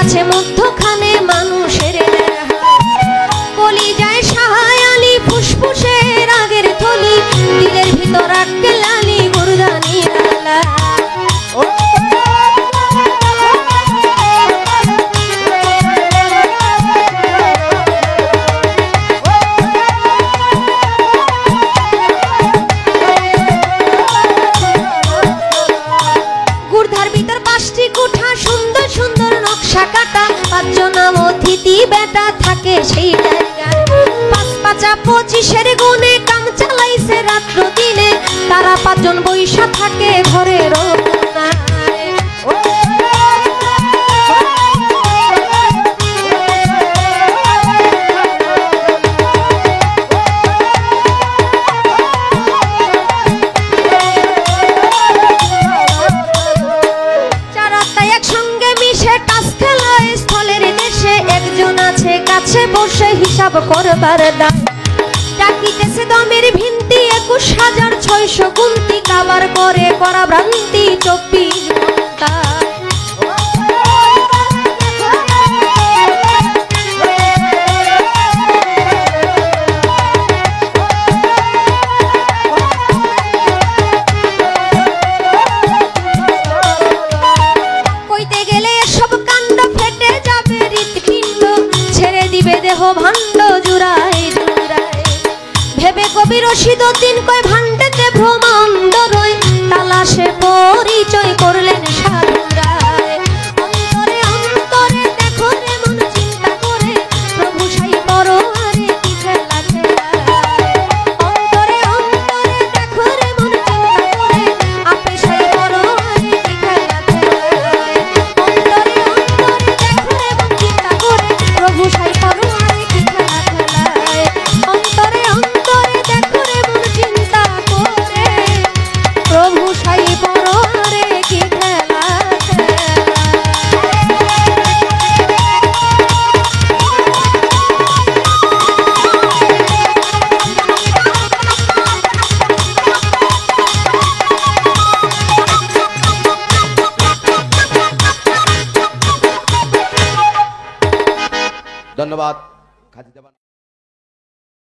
আছে মধ্যখানে মানুষের কলিজায় সাহায় আলী ফুসফুসে রাগের থলি দিলের ভিতর আটকে লালি গুরদানি আলা গুরধার ভিতর 5টি কুঠা সুন্দর সুন্দর নকশা কাটা 5 জন অতিথি বেটা থাকে সেই জায়গায় 5×5 গুণে কাম চালাইছে রাত্র দিনে তারা 5 জন বৈশা থাকে ঘরের কোণায় কাছে বসে হিসাব করবার দায় ডাকিতেছে দমের ভিন্তি 21,600 গুনতি কাবার করে করা ভ্রান্তি 24 ঘন্টা কইতে গেলে সব কাণ্ড ফেটে যাবে হৃৎপিণ্ড ছেড়ে দিবে দেহ ভাণ্ড জুড়ায় জুড়ায় ভেবে কবি রশিদ দিন কয় ভাণ্ডেতে ভ্রমাণ্ড রয় তালাশে পরিচয় করলেন সাধুরায় অন্তরে অন্তরে দেখো রে মন চিন্তা করে প্রভু সাই পরোয়ারে কি খেলা খেলায় অন্তরে অন্তরে দেখো রে মন চিন্তা করে আপে সাই পরোয়ারে কি খেলা খেলায় অন্তরে অন্তরে দেখো রে মন চিন্তা করে প্রভু সাই পরোয়ারে কি খেলা খেলায় অন্তরে অন্তরে দেখো রে মন চিন্তা করে প্রভু সাই পরোয়ারে কি খেলা ধন্যবাদ।